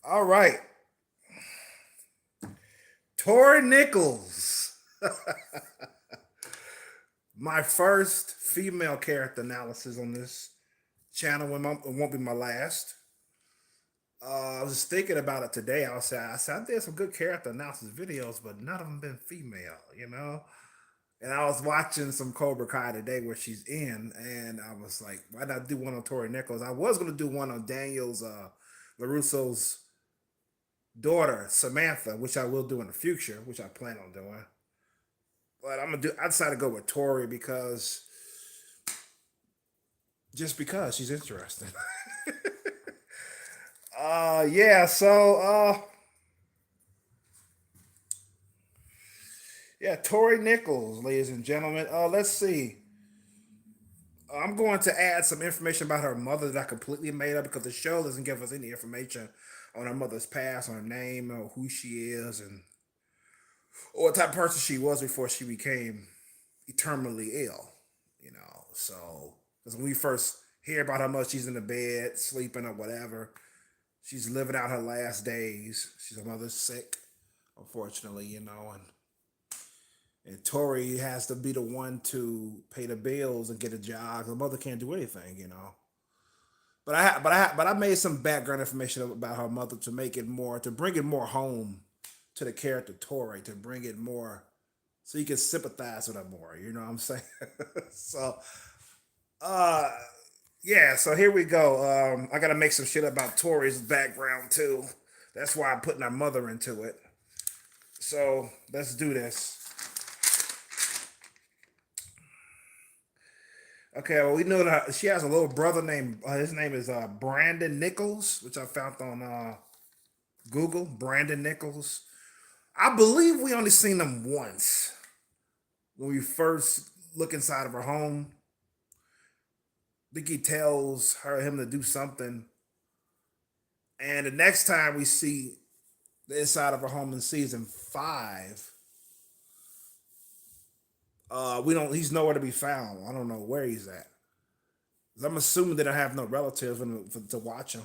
All right. Tory Nichols. My first female character analysis on this channel. It won't be my last. I was just thinking about it today. I did some good character analysis videos, but none of them been female. And I was watching some Cobra Kai today where she's in, and I was like, why not do one on Tory Nichols? I was going to do one on Daniel's, LaRusso's daughter, Samantha, which I will do in the future, which I plan on doing. But I decided to go with Tori because just because she's interesting. Yeah, yeah, Tory Nichols, ladies and gentlemen. Let's see. I'm going to add some information about her mother that I completely made up because the show doesn't give us any information on her mother's past, on her name, or who she is, and or what type of person she was before she became eternally ill. So because when we first hear about how much she's in the bed, sleeping or whatever, she's living out her last days. Her mother's sick, unfortunately, and Tori has to be the one to pay the bills and get a job. Her mother can't do anything. But I made some background information about her mother to make it more to bring it more home to the character Tori, to bring it more so you can sympathize with her more. You know what I'm saying? so, uh, yeah. So here we go. I gotta make some shit about Tori's background too. That's why I'm putting her mother into it. So let's do this. Okay, well, we know that she has a little brother named his name is Brandon Nichols, which I found on Google. Brandon Nichols. I believe we only seen him once when we first look inside of her home. I think he tells him to do something, and the next time we see the inside of her home in season 5, we don't. He's nowhere to be found. I don't know where he's at. I'm assuming they don't have no relatives to watch him.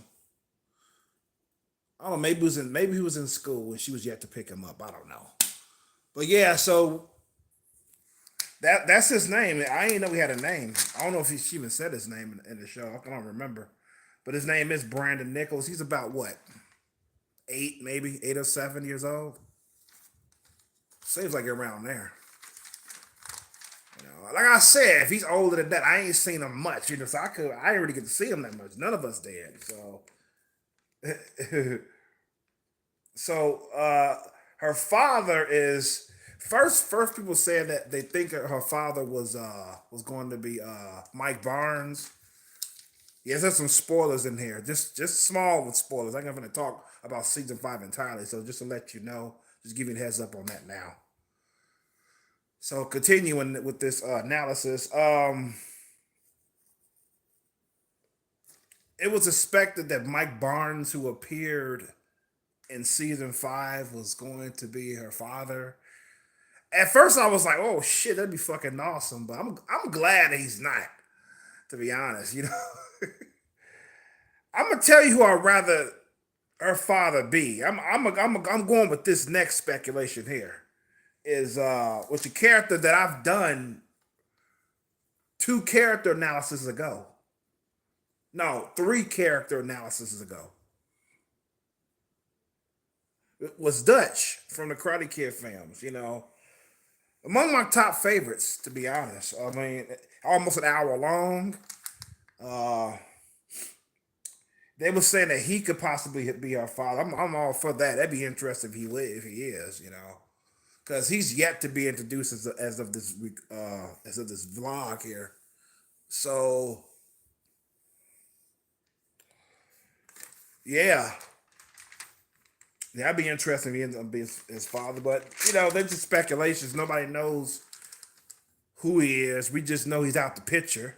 I don't know. Maybe he was in school and she was yet to pick him up. I don't know. But yeah, so that's his name. I didn't know he had a name. I don't know if she even said his name in the show. I don't remember. But his name is Brandon Nichols. He's about what, 8 or 7 years old. Seems like around there. Like I said, if he's older than that, I ain't seen him much. So I didn't really get to see him that much. None of us did. So her father is first people said that they think her father was going to be Mike Barnes. Yes, there's some spoilers in here. Just small with spoilers. I'm not going to talk about season 5 entirely. So just to let you know, just give you a heads up on that now. So continuing with this analysis, it was expected that Mike Barnes, who appeared in season 5, was going to be her father. At first, I was like, "Oh shit, that'd be fucking awesome," but I'm glad that he's not. To be honest. I'm gonna tell you who I'd rather her father be. I'm going with this next speculation here. Is with the character that I've done 2 character analysis ago. No, 3 character analysis ago. It was Dutch from the Karate Kid films. Among my top favorites, to be honest. I mean, almost an hour long. Uh, they were saying that he could possibly be our father. I'm all for that. That'd be interesting if he is. Because he's yet to be introduced as of this week, as of this vlog here. So yeah, that'd be interesting if he ends up being his father. But they're just speculations. Nobody knows who he is. We just know he's out the picture.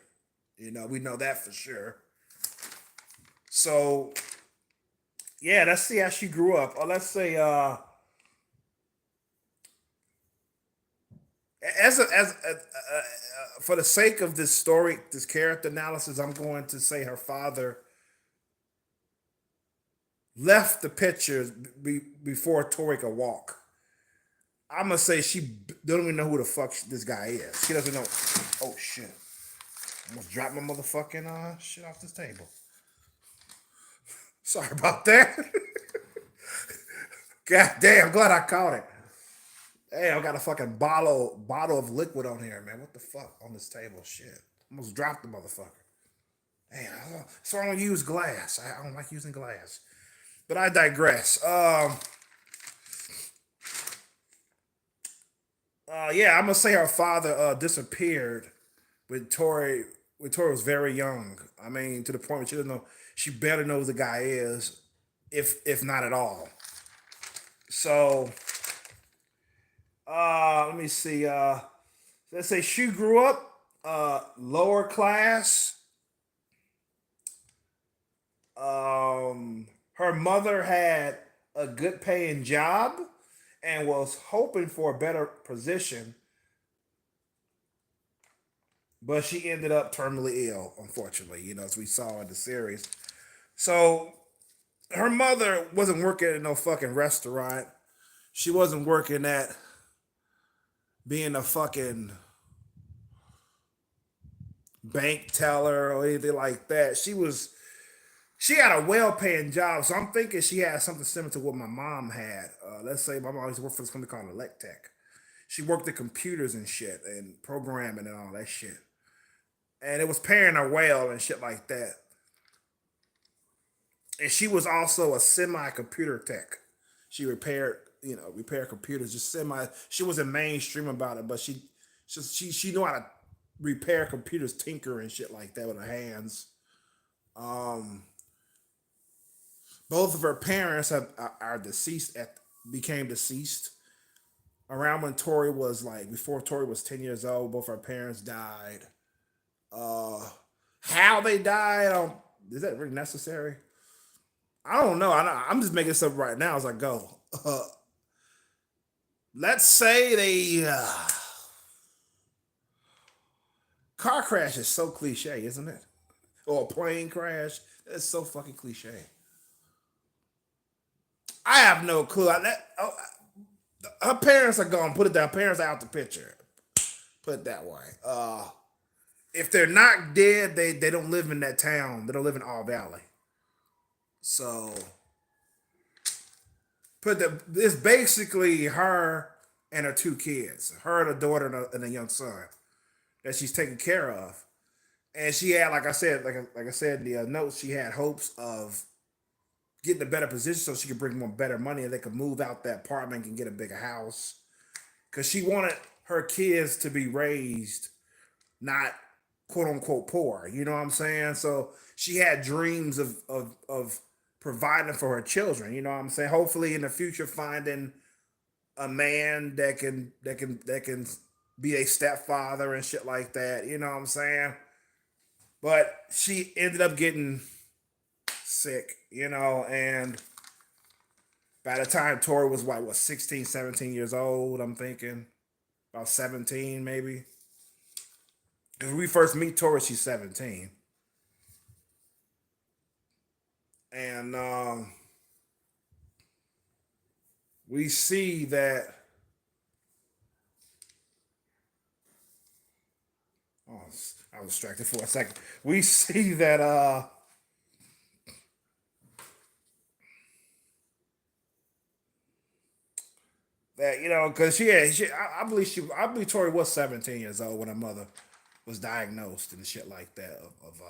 We know that for sure. So yeah, let's see how she grew up. Or let's say for the sake of this story, this character analysis, I'm going to say her father left the pictures before Tory could walk. I'm gonna say she don't even know who the fuck this guy is. She doesn't know. Oh shit! Almost dropped my motherfucking shit off this table. Sorry about that. God damn! Glad I caught it. Hey, I got a fucking bottle of liquid on here, man. What the fuck on this table? Shit! Almost dropped the motherfucker. Hey, so I don't use glass. I don't like using glass. But I digress. Yeah, I'm gonna say her father disappeared when Tori was very young. I mean, to the point where she doesn't know, she barely knows who the guy is, if not at all. So, let me see. Let's say she grew up lower class. Her mother had a good paying job and was hoping for a better position, but she ended up terminally ill, unfortunately, as we saw in the series. So her mother wasn't working at no fucking restaurant. She wasn't working at being a fucking bank teller or anything like that. She had a well-paying job, so I'm thinking she had something similar to what my mom had. Let's say my mom used to work for this company called Electech. She worked at computers and shit and programming and all that shit, and it was paying her well and shit like that. And she was also a semi-computer tech. She repaired computers, just semi. She wasn't mainstream about it, but she knew how to repair computers, tinker and shit like that with her hands. Um, Both of her parents are deceased became deceased around when Tori was like before Tori was 10 years old. Both her parents died. Uh, how they died? Is that really necessary? I don't know. I'm just making stuff right now as I go. Let's say they car crash is so cliche, isn't it? Or a plane crash. It's so fucking cliche. I have no clue. Her parents are gone. Put it down. Parents are out the picture. Put it that way. If they're not dead, they don't live in that town. They don't live in All Valley. So it's basically her and her two kids, her and a daughter and a young son that she's taking care of. And she had, like I said, like I said in the notes, she had hopes of getting a better position so she could bring more better money and they could move out that apartment and get a bigger house. Because she wanted her kids to be raised not quote unquote poor. You know what I'm saying? So she had dreams of providing for her children. You know what I'm saying? Hopefully in the future finding a man that can be a stepfather and shit like that. You know what I'm saying? But she ended up getting sick, and by the time Tori was what 16, 17 years old, I'm thinking about 17 maybe. Because we first meet Tori, she's 17. And we see that. Oh, I was distracted for a second. We see that because I believe Tori was 17 years old when her mother was diagnosed and shit like that of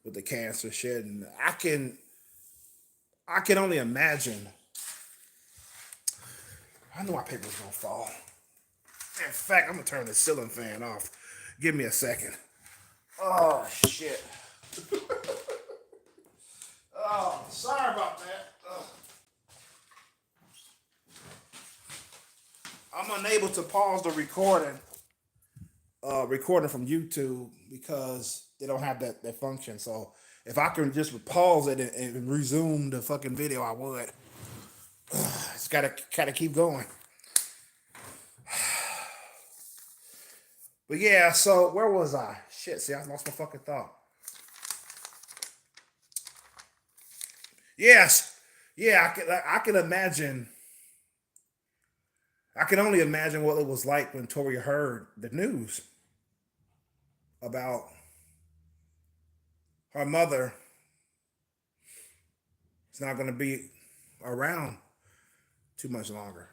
with the cancer shit, and I can only imagine. I knew my paper was gonna fall. In fact, I'm gonna turn the ceiling fan off. Give me a second. Oh shit. Oh, sorry about that. I'm unable to pause the recording from YouTube because they don't have that function. So if I can just pause it and resume the fucking video, I would. It's gotta keep going. But yeah, so where was I? Shit, see, I lost my fucking thought. Yes, yeah, I can imagine. I can only imagine what it was like when Tori heard the news about her mother is not going to be around too much longer.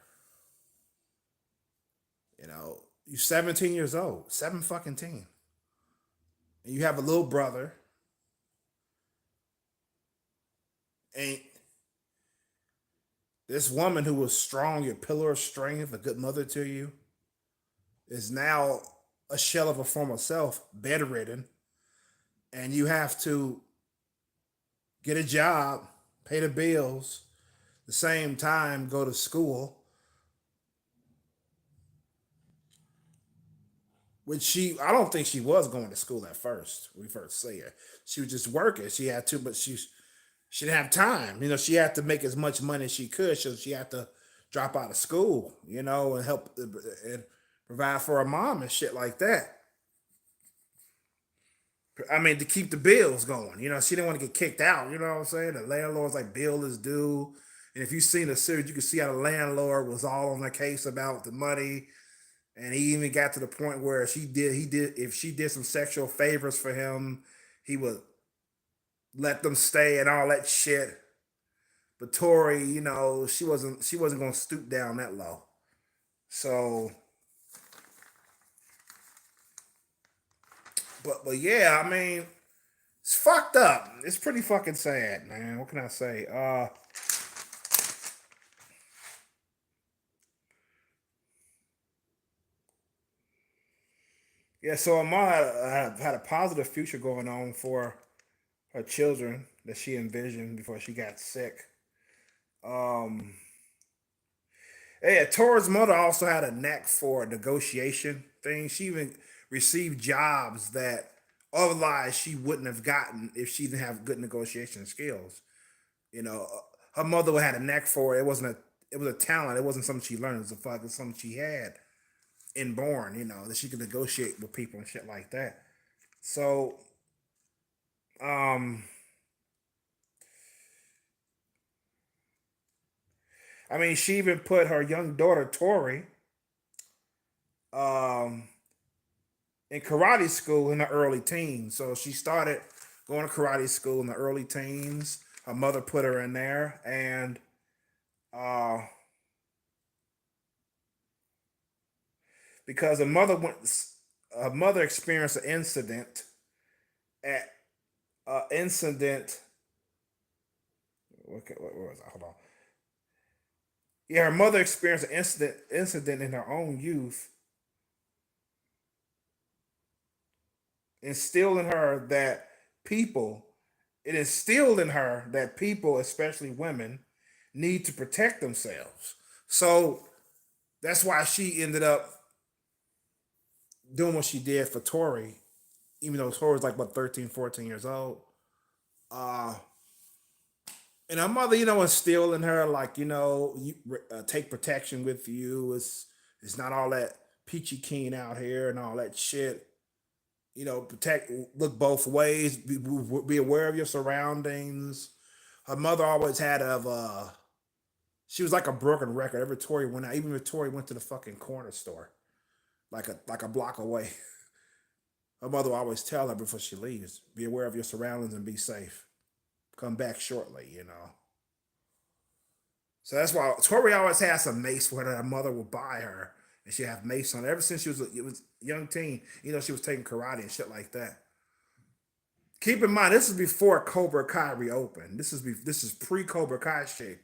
You know, you're 17 years old, seven fucking teen, and you have a little brother, and this woman who was strong, your pillar of strength, a good mother to you, is now a shell of her former self, bedridden, and you have to get a job, pay the bills, the same time go to school, which I don't think she was going to school at first. When we first see her, she was just working. She had to, but she didn't have time. You know, she had to make as much money as she could, so she had to drop out of school. You know, and help and provide for her mom and shit like that. I mean, to keep the bills going. You know, she didn't want to get kicked out. You know what I'm saying? The landlord's like, bill is due. And if you've seen the series, you can see how the landlord was all on the case about the money. And he even got to the point where if she did some sexual favors for him, he would let them stay and all that shit. But Tori, you know, she wasn't gonna stoop down that low. So, but yeah, I mean, it's fucked up. It's pretty fucking sad, man. What can I say? Yeah, so Amara had a positive future going on for her children that she envisioned before she got sick. Um, yeah, Tora's mother also had a knack for negotiation things. She even received jobs that otherwise she wouldn't have gotten if she didn't have good negotiation skills. You know, her mother had a knack for it. It was a talent. It wasn't something she learned. It was a fucking something she had inborn. You know, that she could negotiate with people and shit like that. So, um, I mean, she even put her young daughter Tori um, in karate school in the early teens. So she started going to karate school in the early teens. Her mother put her in there, and uh, because her mother experienced an incident at incident. What was that? Hold on. Yeah, her mother experienced an incident in her own youth, instilled in her that people. It instilled in her that people, especially women, need to protect themselves. So that's why she ended up doing what she did for Tori, even though Tori's like what 13, 14 years old. Uh, and her mother, you know, instilled in her like, you know, you take protection with you. It's not all that peachy keen out here and all that shit. You know, protect, look both ways, be aware of your surroundings. Her mother always had she was like a broken record. Every Tori went out, even if Tori went to the fucking corner store, like a block away. Her mother would always tell her before she leaves, be aware of your surroundings and be safe. Come back shortly, you know. So that's why Tori always had some mace for her. Her mother would buy her, and she have mace on her. Ever since it was a young teen, you know, she was taking karate and shit like that. Keep in mind, this is before Cobra Kai reopened. This is pre Cobra Kai shit.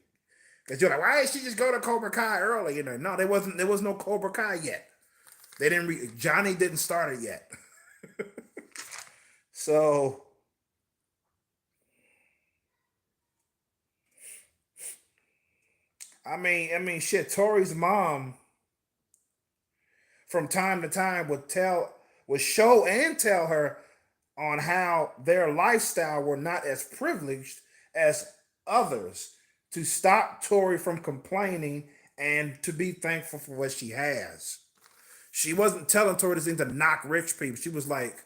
Because you're like, why did she just go to Cobra Kai early? You know, no, there was no Cobra Kai yet. Johnny didn't start it yet. So shit. Tori's mom, from time to time, would show and tell her on how their lifestyle were not as privileged as others, to stop Tori from complaining and to be thankful for what she has. She wasn't telling Tori this thing to knock rich people. She was like,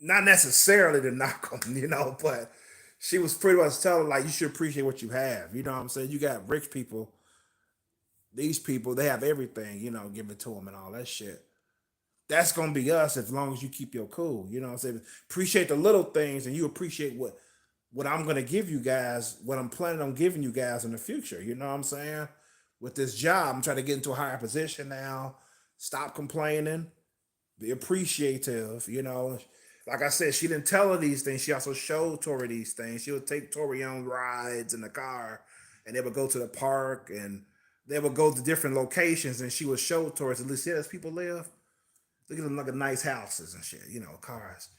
not necessarily to knock them, you know, but She was pretty much telling like you should appreciate what you have. You know what I'm saying? You got rich people. These people they have everything. You know, give it to them and all that shit. That's gonna be us as long as you keep your cool. You know what I'm saying? Appreciate the little things and you appreciate what I'm gonna give you guys, what I'm planning on giving you guys in the future. You know what I'm saying? With this job, I'm trying to get into a higher position now. Stop complaining. Be appreciative, you know. Like I said, she didn't tell her these things. She also showed Tori these things. She would take Tori on rides in the car, and they would go to the park, and they would go to different locations, and she would show Tori, at least, yeah, as people live. Look at them like nice houses and shit, you know, cars.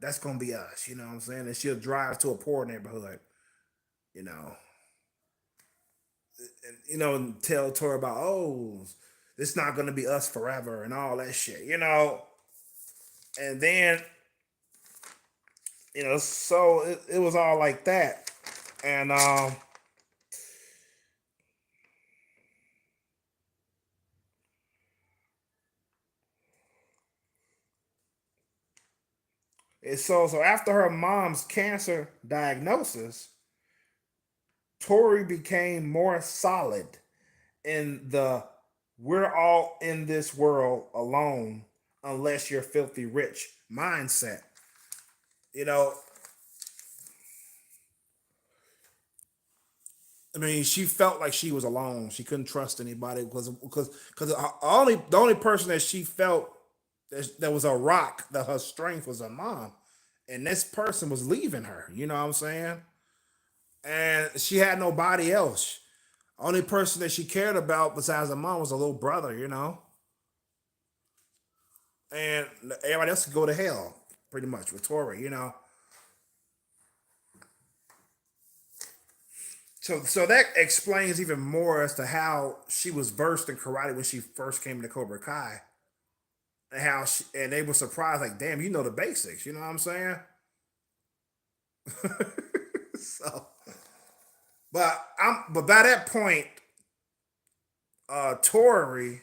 That's gonna be us, you know what I'm saying? And she'll drive to a poor neighborhood, you know, and tell Tori about, oh, it's not gonna be us forever and all that shit, you know. And then so it was all like that. And so after her mom's cancer diagnosis, Tori became more solid in the we're all in this world alone unless you're filthy rich mindset. You know, I mean, she felt like she was alone. She couldn't trust anybody because the only person that she felt that was a rock, that her strength was her mom, and this person was leaving her. You know what I'm saying? And she had nobody else. Only person that she cared about besides her mom was a little brother. You know, and everybody else could go to hell pretty much with Tori. You know, so that explains even more as to how she was versed in karate when she first came to Cobra Kai, and and they were surprised, like, damn, you know the basics. You know what I'm saying? So, but by that point, Tori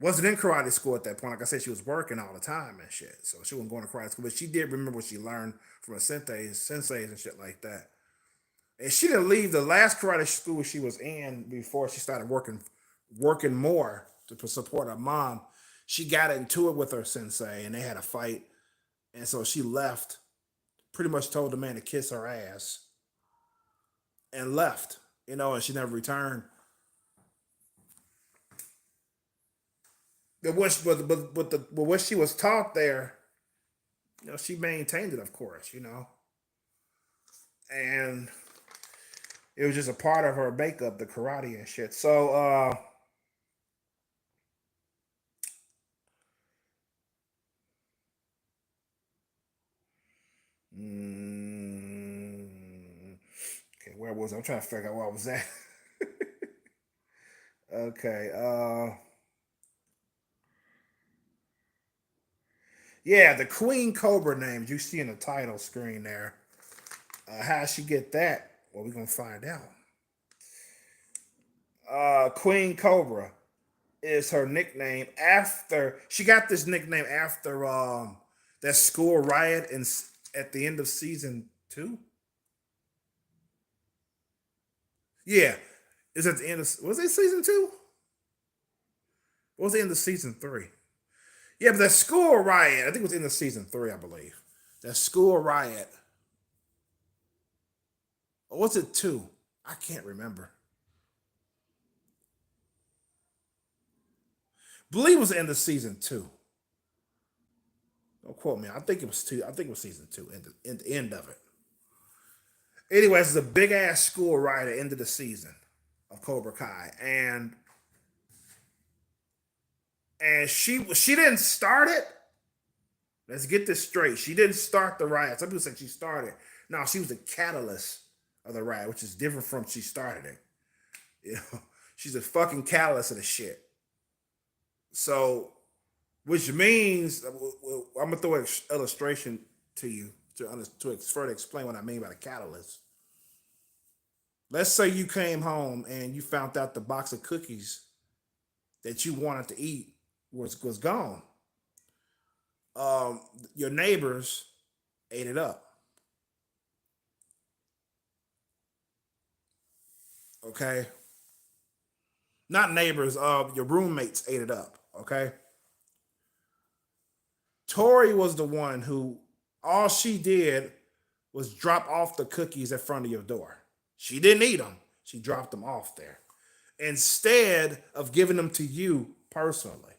wasn't in karate school at that point. Like I said, she was working all the time and shit, so she wasn't going to karate school. But she did remember what she learned from her senseis and shit like that. And she didn't leave the last karate school she was in before she started working more to support her mom. She got into it with her sensei, and they had a fight. And so she left. Pretty much told the man to kiss her ass and left. And she never returned. But what she was taught there, she maintained it, of course, and it was just a part of her makeup, the karate and shit. So, okay, where was I? I'm trying to figure out where I was at. Okay, yeah, the Queen Cobra names you see in the title screen there. How she get that? Well, we're gonna find out. Queen Cobra is her nickname after she got this nickname after that school riot at the end of season 2. Yeah, it's at the end of was it season 2? What was the end of season 3? Yeah, but that school riot, I think it was in the season 3, I believe. That school riot, or was it 2? I can't remember. I believe it was the end of season 2. Don't quote me. I think it was 2. I think it was season 2. In the end of it. Anyways, it's a big ass school riot at the end of the season of Cobra Kai, and she didn't start it. Let's get this straight. She didn't start the riot. Some people say she started. No, she was the catalyst of the riot, which is different from she started it. You know, she's a fucking catalyst of the shit. So, which means I'm gonna throw an illustration to you to further explain what I mean by the catalyst. Let's say you came home and you found out the box of cookies that you wanted to eat was gone. Your neighbors ate it up. Okay, not neighbors. Your roommates ate it up. Okay, Tori was the one who all she did was drop off the cookies in front of your door. She didn't eat them. She dropped them off there instead of giving them to you personally.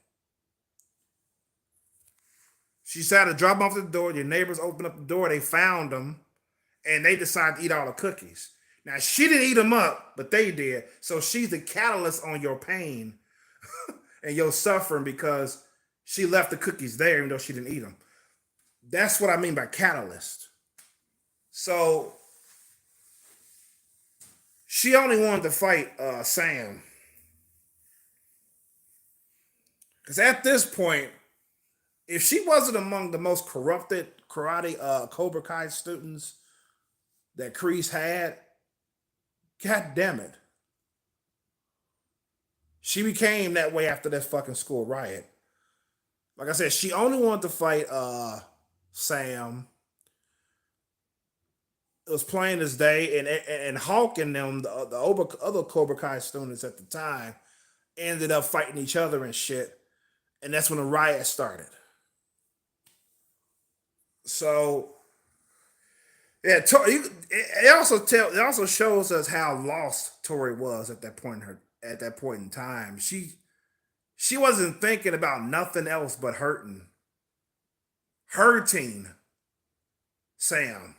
She decided to drop them off at the door. Your neighbors opened up the door. They found them, and they decided to eat all the cookies. Now she didn't eat them up, but they did. So she's the catalyst on your pain and your suffering because she left the cookies there, even though she didn't eat them. That's what I mean by catalyst. So she only wanted to fight Sam because at this point, if she wasn't among the most corrupted karate Cobra Kai students that Kreese had, god damn it, she became that way after that fucking school riot. Like I said, she only wanted to fight Sam. It was plain as day, and Hawk and them, the other Cobra Kai students at the time, ended up fighting each other and shit, and that's when the riot started. So yeah, it also shows us how lost Tori was at that point in her at that point in time. She wasn't thinking about nothing else but hurting Sam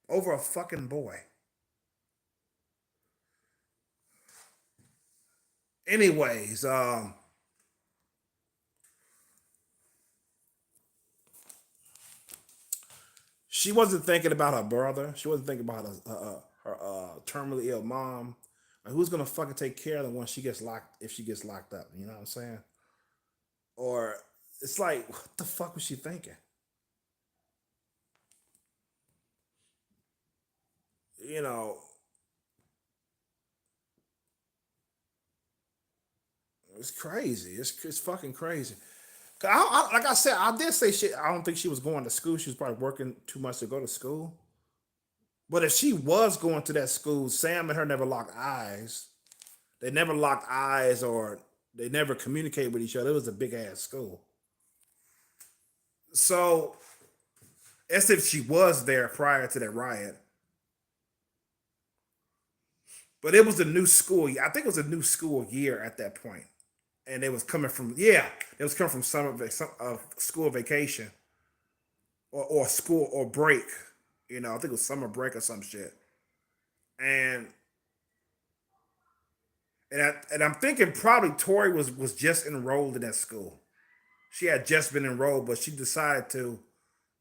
over a fucking boy. Anyways, she wasn't thinking about her brother. She wasn't thinking about her terminally ill mom. Like, who's gonna fucking take care of them when she gets locked if she gets locked up? You know what I'm saying? Or it's like, what the fuck was she thinking? You know, it's crazy. It's fucking crazy. Like I said, I did say shit. I don't think she was going to school. She was probably working too much to go to school. But if she was going to that school, Sam and her never locked eyes. They never locked eyes or they never communicated with each other. It was a big ass school. So, as if she was there prior to that riot. But it was a new school. I think it was a new school year at that point. And it was coming from, yeah, it was coming from school vacation or school or break. You know, I think it was summer break or some shit. And I'm thinking probably Tori was just enrolled in that school. She had just been enrolled, but she decided to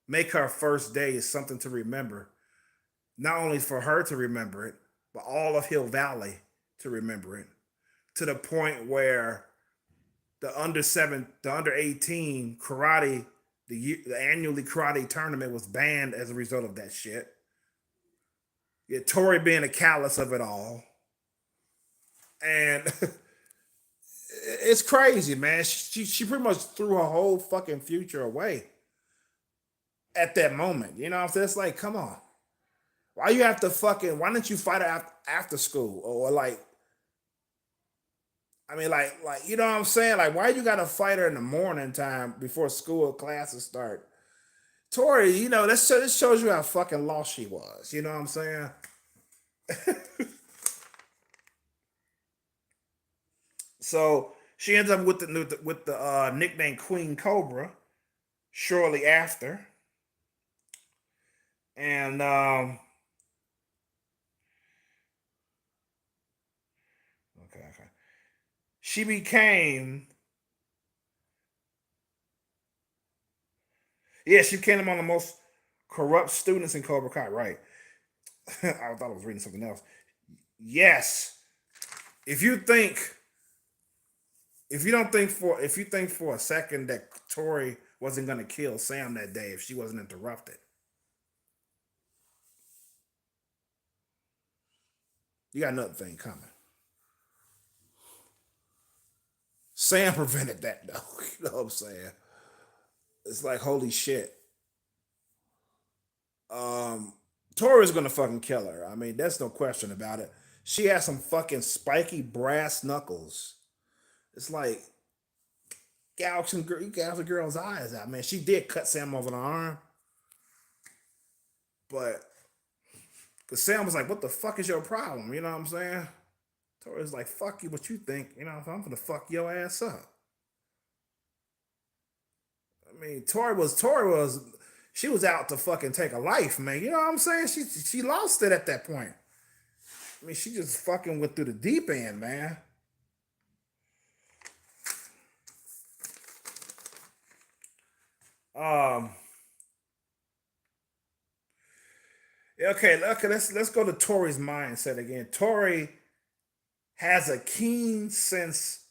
make her first day as something to remember. Not only for her to remember it, but all of Hill Valley to remember it. To the point where the under 18 karate, the annually karate tournament was banned as a result of that shit. Yeah, Tori being a callous of it all. And it's crazy, man. She pretty much threw her whole fucking future away at that moment. You know what I'm saying? It's like, come on. Why you have to fucking, why didn't you fight her after school? Or like, I mean, you know what I'm saying? Like, why you gotta fight her in the morning time before school classes start? Tori, you know, this shows you how fucking lost she was. You know what I'm saying? So she ends up with the nickname Queen Cobra shortly after, and okay, she became, yeah, she became among the most corrupt students in Cobra Kai. Right? I thought I was reading something else. Yes, if you think if you think for a second that Tori wasn't gonna kill Sam that day if she wasn't interrupted, you got another thing coming. Sam prevented that though. You know what I'm saying? It's like holy shit. Um, Tori's gonna fucking kill her. I mean, there's no question about it. She has some fucking spiky brass knuckles. It's like gouge a girl's eyes out, man. She did cut Sam over the arm, but because Sam was like, "What the fuck is your problem?" You know what I'm saying? Tori's like, "Fuck you, what you think?" You know, I'm gonna fuck your ass up. I mean, Tori was she was out to fucking take a life, man. You know what I'm saying? She lost it at that point. I mean, she just fucking went through the deep end, man. Um, okay, let's go to Tori's mindset again. Tori has a keen sense,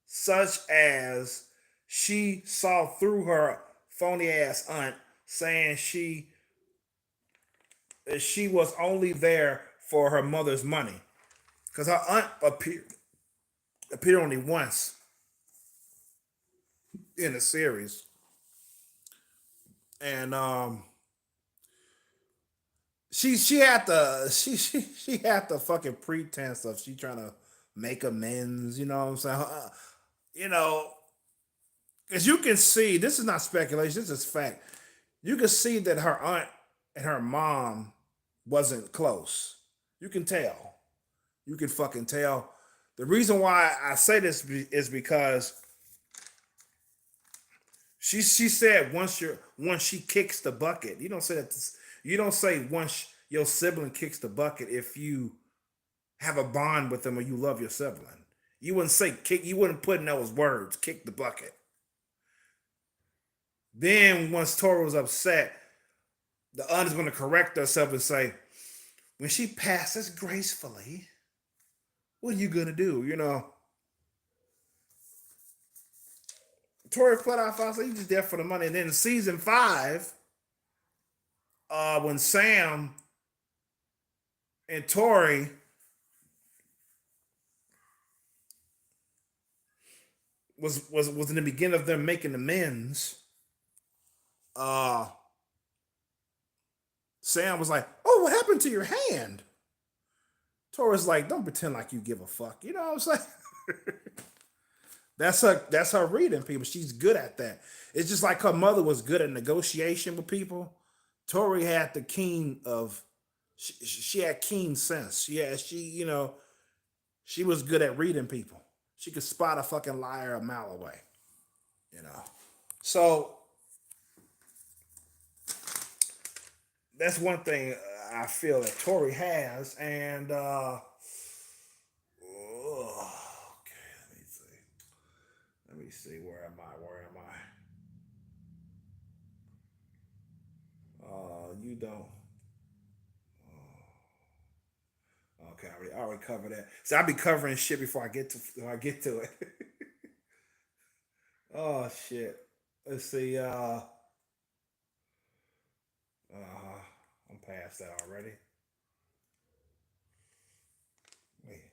such as she saw through her phony ass aunt, saying she was only there for her mother's money, because her aunt appeared only once in the series, and she had the fucking pretense of she trying to make amends. You know what I'm saying? You know, as you can see, this is not speculation. This is fact. You can see that her aunt and her mom wasn't close. You can tell. You can fucking tell. The reason why I say this is because she said once she kicks the bucket. You don't say that. You don't say once your sibling kicks the bucket if you have a bond with them or you love your sibling. You wouldn't say kick. You wouldn't put in those words. Kick the bucket. Then once Tora was upset, the aunt is going to correct herself and say, when she passes gracefully, what are you going to do? You know, Tori flat out found you just there for the money. And then in season 5, when Sam and Tori was in the beginning of them making amends, uh, Sam was like, "Oh, what happened to your hand?" Tori's like, "Don't pretend like you give a fuck." You know what I'm saying? That's her reading people. She's good at that. It's just like her mother was good at negotiation with people. Tori had the keen of she had keen sense. Yeah, she was good at reading people. She could spot a fucking liar a mile away. You know. So that's one thing I feel that Tori has, and okay, let me see. Let me see. Where am I? Where am I? You don't. Okay, I already covered that. So I'll be covering shit before I get to it. Oh shit. Let's see. I'm past that already. Wait.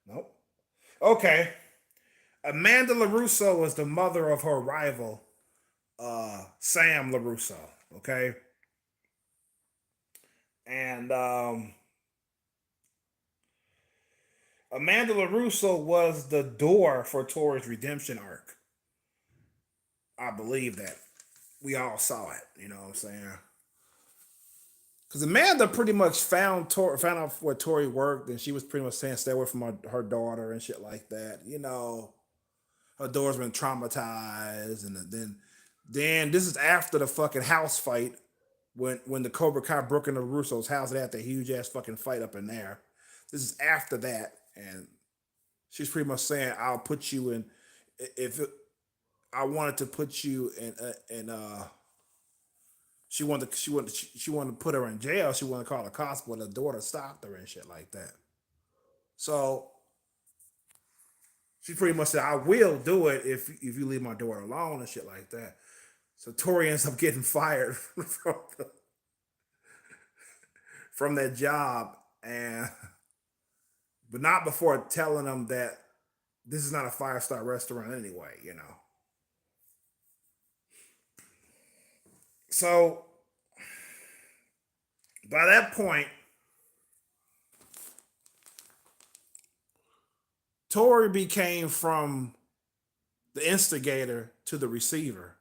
Nope. Okay. Amanda LaRusso was the mother of her rival, Sam LaRusso. Okay. And Amanda LaRusso was the door for Tori's redemption arc. I believe that. We all saw it. You know what I'm saying? Because Amanda pretty much found out where Tori worked, and she was pretty much saying stay away from her daughter and shit like that. You know, her daughter's been traumatized, and then this is after the fucking house fight when the Cobra Kai broke into Russo's house. They had that huge ass fucking fight up in there. This is after that, and she's pretty much saying, "I'll put you in if it, I wanted to put you in." She wanted to put her in jail. She wanted to call the cops, but the daughter stopped her and shit like that. So she pretty much said, "I will do it if you leave my daughter alone and shit like that." So Tori ends up getting fired from that job, and but not before telling them that this is not a 5-star restaurant anyway. You know. So by that point, Tory became from the instigator to the receiver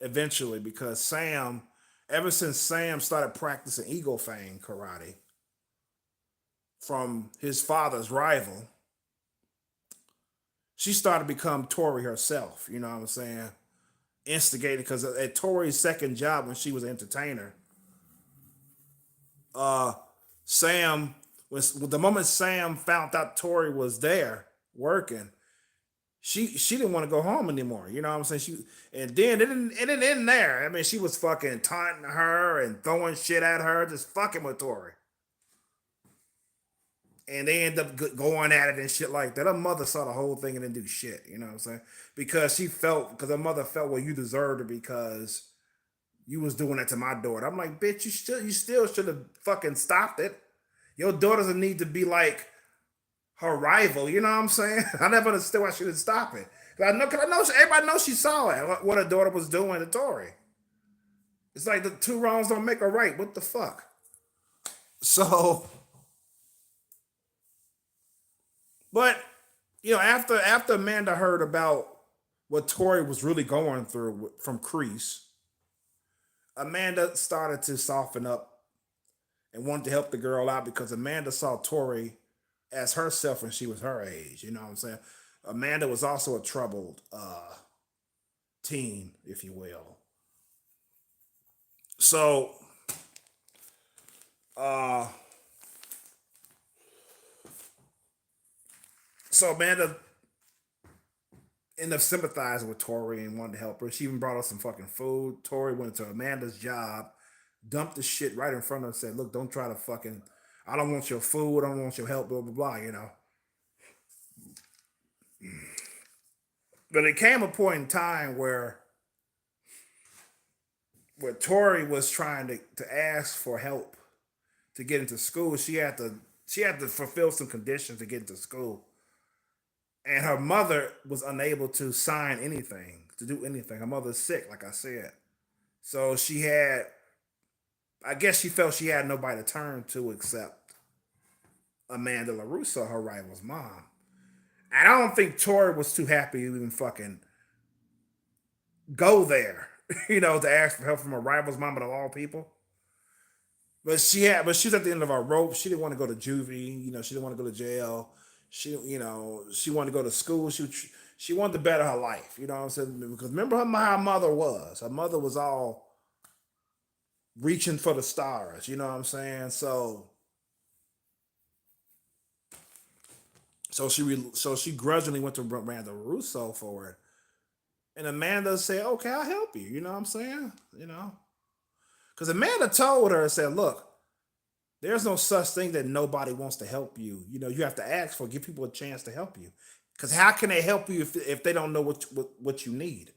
eventually because ever since Sam started practicing Eagle Fang karate from his father's rival, she started to become Tory herself. You know what I'm saying? Instigating because at Tory's second job when she was an entertainer, uh, Sam was the moment Sam found out Tory was there working, she didn't want to go home anymore. You know what I'm saying? And then it didn't end there. I mean, she was fucking taunting her and throwing shit at her, just fucking with Tory. And they end up going at it and shit like that. Her mother saw the whole thing and didn't do shit. You know what I'm saying? Because her mother felt, well, you deserved it because you was doing that to my daughter. I'm like, bitch, you still should have fucking stopped it. Your daughter doesn't need to be like her rival. You know what I'm saying? I never understood why she didn't stop it. Cause I know everybody knows she saw it. What her daughter was doing to Tory. It's like the two wrongs don't make a right. What the fuck? So, but after Amanda heard about what Tory was really going through from Crease, Amanda started to soften up and wanted to help the girl out because Amanda saw Tory as herself when she was her age. You know what I'm saying? Amanda was also a troubled teen, if you will. So, uh, so Amanda ended up sympathizing with Tori and wanted to help her. She even brought her some fucking food. Tori went to Amanda's job, dumped the shit right in front of her, and said, "Look, don't try to fucking. I don't want your food. I don't want your help. Blah blah blah." But it came a point in time where Tori was trying to ask for help to get into school. She had to fulfill some conditions to get into school, and her mother was unable to sign anything to do anything. Her mother's sick, like I said, so I guess she felt she had nobody to turn to except Amanda LaRusso, her rival's mom. And I don't think Tori was too happy to even fucking go there, to ask for help from her rival's mom, but of all people. But she was at the end of her rope. She didn't want to go to juvie. She didn't want to go to jail. She wanted to go to school. She wanted to better her life. You know what I'm saying? Because remember how her mother was. Her mother was all reaching for the stars. You know what I'm saying? So she grudgingly went to Amanda Russo for it, and Amanda said, "Okay, I'll help you." You know what I'm saying? Because Amanda told her, said, "Look, there's no such thing that nobody wants to help you. You have to ask for, give people a chance to help you. Because how can they help you if they don't know what you need?"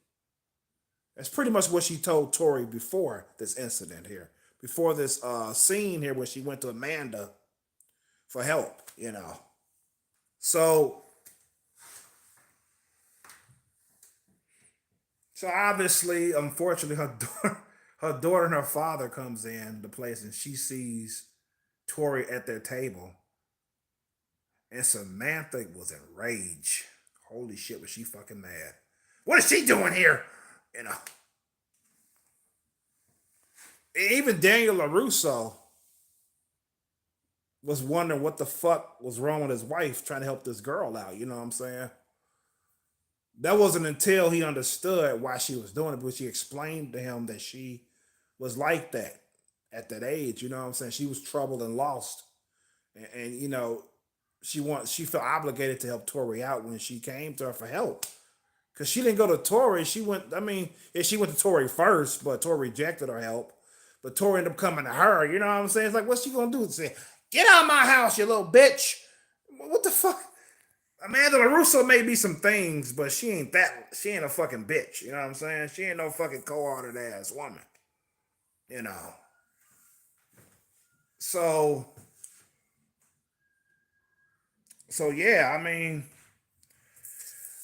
That's pretty much what she told Tori before this incident here, before this scene here where she went to Amanda for help. So so obviously, unfortunately, her daughter and her father comes in the place and she sees Tori at their table, and Samantha was in rage. Holy shit, was she fucking mad? What is she doing here? You know, even Daniel LaRusso was wondering what the fuck was wrong with his wife trying to help this girl out. You know what I'm saying? That wasn't until he understood why she was doing it, but she explained to him that she was like that at that age. You know what I'm saying? She was troubled and lost, and she felt obligated to help Tori out when she came to her for help. Because she didn't go to Tori. She went, I mean, yeah, she went to Tori first, but Tori rejected her help. But Tori ended up coming to her. You know what I'm saying? It's like, what's she gonna do? Say, get out of my house, you little bitch. What the fuck? Amanda LaRusso may be some things, but she ain't a fucking bitch. You know what I'm saying? She ain't no fucking cold-hearted ass woman. You know. So so yeah, I mean,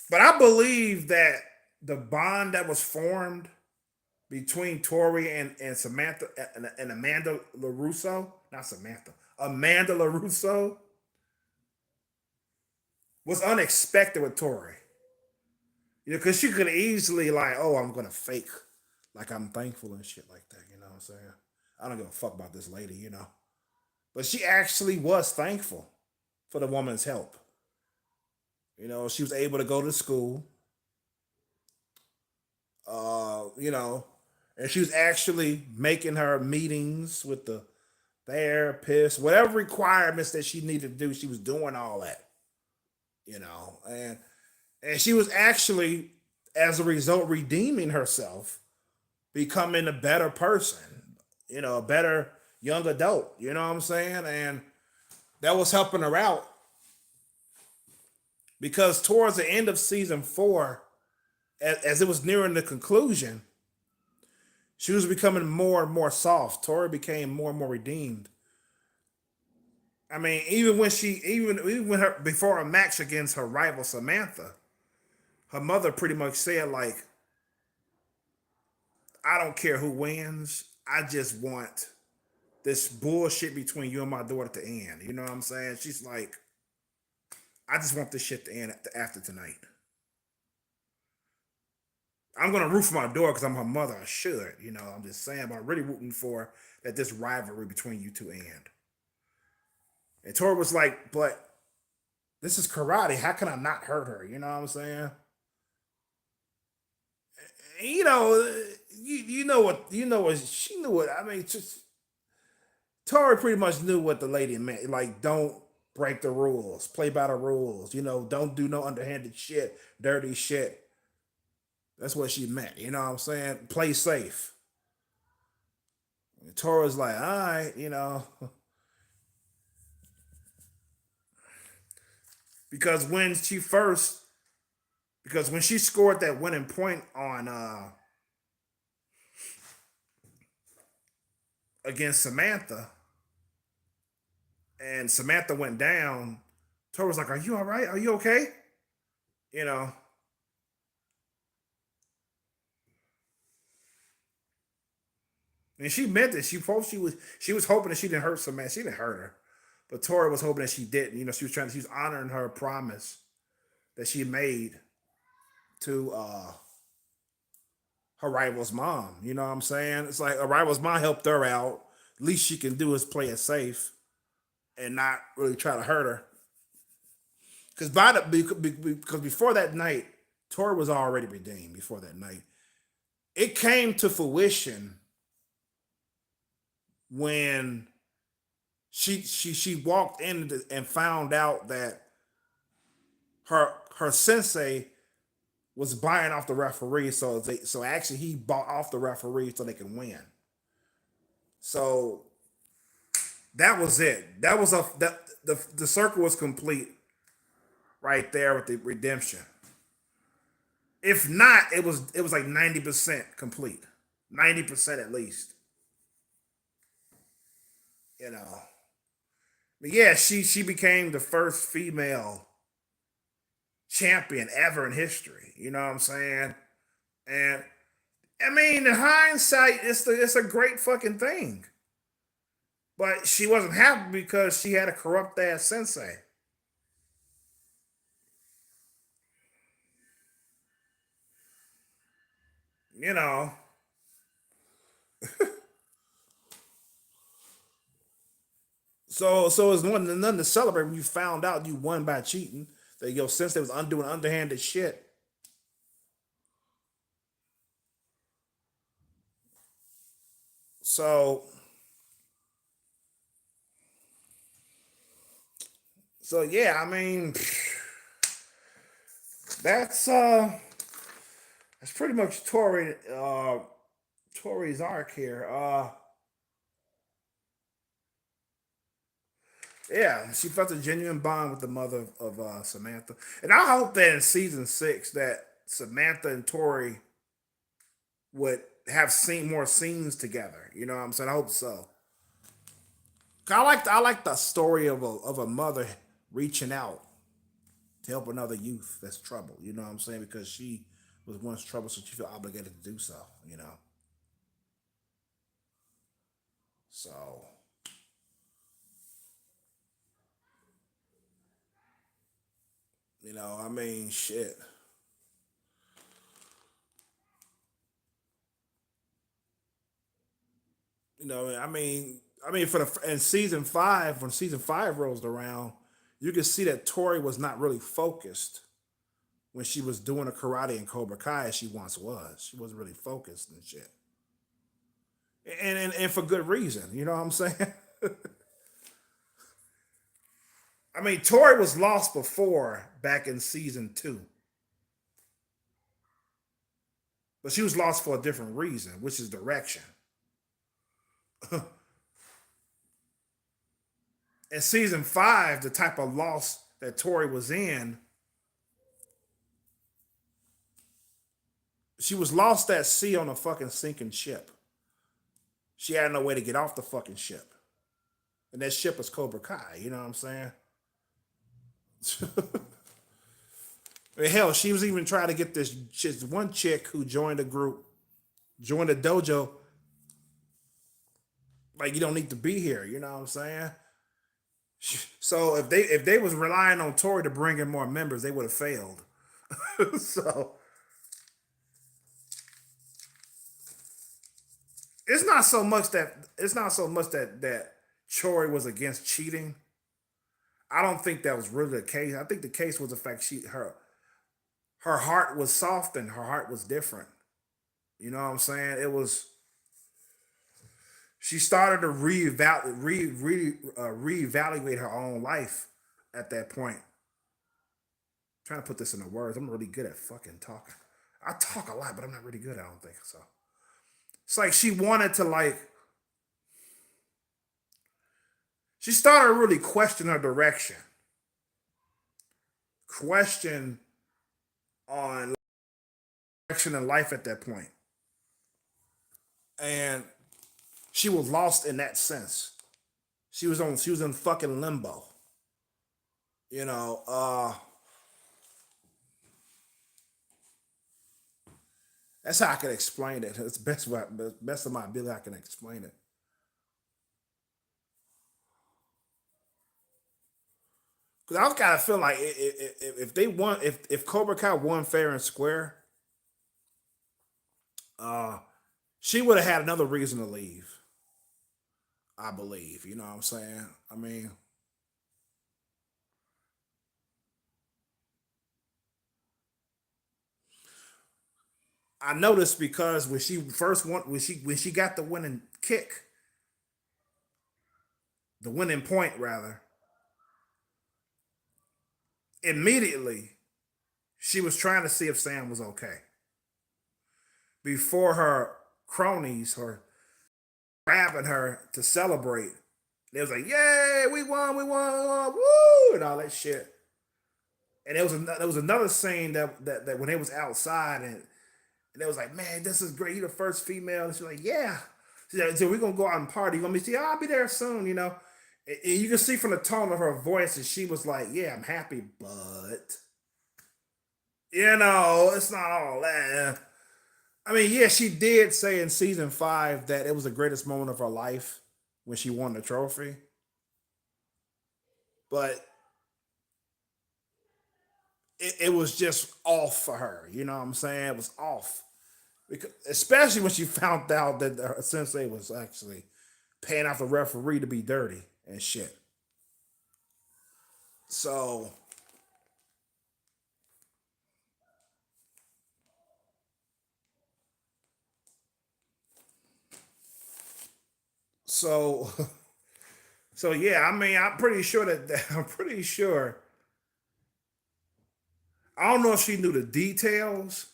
but I believe that the bond that was formed between Tory and Samantha and Amanda LaRusso, not Samantha, Amanda LaRusso was unexpected with Tory. You know, because she could easily like, oh, I'm gonna fake like I'm thankful and shit like that. You know what I'm saying? I don't give a fuck about this lady, you know. But she actually was thankful for the woman's help. You know, she was able to go to school. You know, and she was actually making her meetings with the therapist, whatever requirements that she needed to do. She was doing all that. You know, and she was actually, as a result, redeeming herself, becoming a better person, you know, a better young adult, you know what I'm saying? And that was helping her out because towards the end of season 4, as it was nearing the conclusion, she was becoming more and more soft. Tori became more and more redeemed. I mean, even when her before a match against her rival Samantha, her mother pretty much said like, I don't care who wins. I just want this bullshit between you and my daughter to end. You know what I'm saying? She's like, I just want this shit to end after tonight. I'm gonna root for my daughter because I'm her mother. I should, you know. I'm just saying, but I'm really rooting for that this rivalry between you two end. And Tori was like, but this is karate. How can I not hurt her? You know what I'm saying? You know, you know what she knew what I mean. Just Tori pretty much knew what the lady meant. Like, don't break the rules, play by the rules. You know, don't do no underhanded shit, dirty shit. That's what she meant. You know what I'm saying? Play safe. And Tori's like, all right, you know, because when she first, because when she scored that winning point on against Samantha, and Samantha went down, Tori was like, "Are you all right? Are you okay?" You know, and she meant it. She was hoping that she didn't hurt Samantha. She didn't hurt her, but Tori was hoping that she didn't. You know, she was honoring her promise that she made to her rival's mom. You know what I'm saying? It's like a rival's mom helped her out. Least she can do is play it safe and not really try to hurt her. Because before that night, Tori was already redeemed. Before that night, it came to fruition when she walked in and found out that her sensei was buying off the referee. So actually he bought off the referee so they can win. So that was it. That was a that the circle was complete right there with the redemption. If not, it was like 90% complete, 90% at least. You know, but yeah, she became the first female champion ever in history. You know what I'm saying? And I mean, in hindsight, it's a great fucking thing. But she wasn't happy because she had a corrupt ass sensei. You know, so it's nothing to celebrate when you found out you won by cheating. That your sensei was undoing underhanded shit. So yeah, I mean, that's that's pretty much Tory's arc here. Yeah, she felt a genuine bond with the mother of Samantha, and I hope that in season 6 that Samantha and Tori would have seen more scenes together. You know what I'm saying? I hope so. I like the story of a mother reaching out to help another youth that's troubled. You know what I'm saying? Because she was once troubled, so she felt obligated to do so. You know. So, I mean, shit. For the in season five, when season five rolls around, you can see that Tori was not really focused when she was doing the karate in Cobra Kai as she once was. She wasn't really focused and shit, and for good reason. You know what I'm saying? I mean, Tori was lost before back in season two, but she was lost for a different reason, which is direction. In season five, the type of loss that Tori was in, she was lost at sea on a fucking sinking ship. She had no way to get off the fucking ship. And that ship was Cobra Kai, you know what I'm saying? Hell, she was even trying to get this one chick who joined the group, joined the dojo. Like, you don't need to be here, you know what I'm saying? So if they was relying on Tori to bring in more members, they would have failed. So it's not so much that Tori was against cheating. I don't think that was really the case. I think the case was the fact her heart was soft and her heart was different. You know what I'm saying? It was she started to reevaluate her own life at that point. I'm trying to put this into words. I'm really good at fucking talking. I talk a lot, but I'm not really good. I don't think so. It's like she wanted to she started to really question her direction, question on direction in life at that point, and she was lost in that sense. She was in fucking limbo. You know, that's how I can explain it. It's best of my ability I can explain it. Because I was kind of feeling like if they won, if Cobra Kai won fair and square, uh, she would have had another reason to leave. I believe. You know what I'm saying? I mean, I noticed because when she got the winning kick, the winning point rather, immediately she was trying to see if Sam was okay before her cronies or grabbing her to celebrate. They was like, "Yay, we won, woo!" and all that shit. And there was another scene that when they was outside and they was like, "Man, this is great. You're the first female." And she's like, "Yeah." She said, "So we're gonna go out and party. You want me to see? Oh, I'll be there soon." And you can see from the tone of her voice that she was like, "Yeah, I'm happy, but it's not all that." I mean, yeah, she did say in season five that it was the greatest moment of her life when she won the trophy, but it was just off for her. You know what I'm saying? It was off. Because, especially when she found out that her sensei was actually paying off the referee to be dirty and shit. So, so, so yeah. I mean, I'm pretty sure I'm pretty sure. I don't know if she knew the details.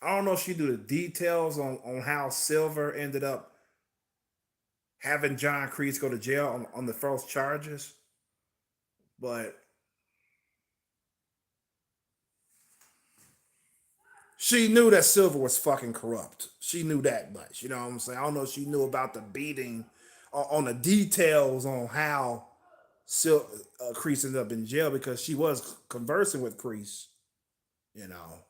I don't know if she knew the details on how Silver ended up having John Kreese go to jail on the false charges, but she knew that Silver was fucking corrupt. She knew that much. You know what I'm saying? I don't know if she knew about the beating on the details on how Kreese ended up in jail because she was conversing with Kreese. You know,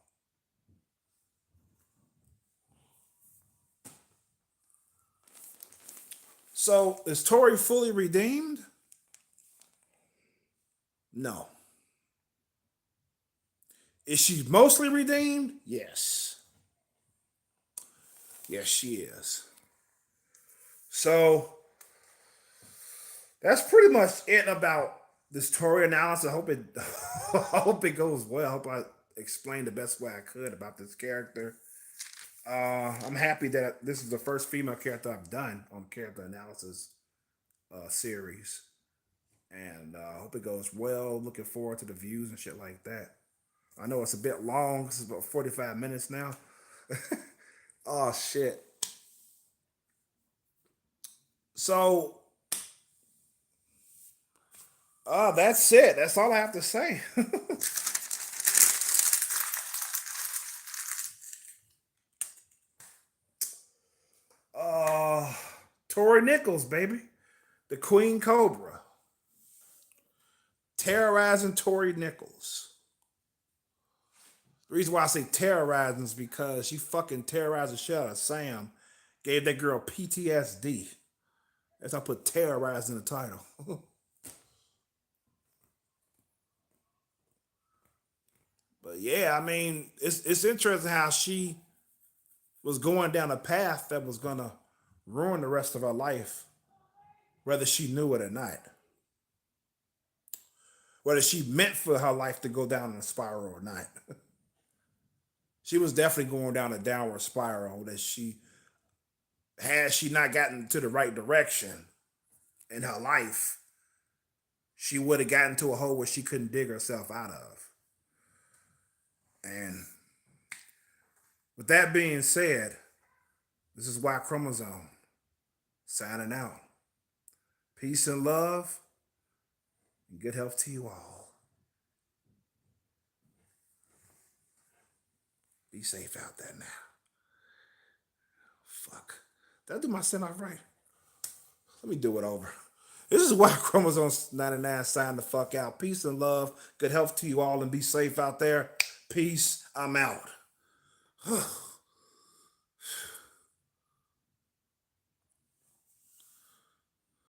So is Tory fully redeemed? No. Is she mostly redeemed? Yes. Yes, she is. So that's pretty much it about this Tory analysis. I hope it I hope it goes well. I hope I explained the best way I could about this character. I'm happy that this is the first female character I've done on character analysis series, and I hope it goes well. Looking forward to the views and shit like that. I know it's a bit long. This is about 45 minutes now. Oh shit. So that's it. That's all I have to say. uh Tory Nichols, baby. The Queen Cobra. Terrorizing Tory Nichols. The reason why I say terrorizing is because she fucking terrorized the shit out of Sam. Gave that girl PTSD. That's why I put terrorized in the title. But yeah, I mean, it's interesting how she was going down a path that was gonna ruin the rest of her life, whether she knew it or not. Whether she meant for her life to go down in a spiral or not. She was definitely going down a downward spiral that had she not gotten to the right direction in her life, she would have gotten to a hole where she couldn't dig herself out of. And with that being said, this is Y Chromosome signing out. Peace and love and good health to you all. Be safe out there now. Fuck. Did I do my send off right? Let me do it over. This is Y Chromosome 99 signing the fuck out. Peace and love. Good health to you all and be safe out there. Peace. I'm out.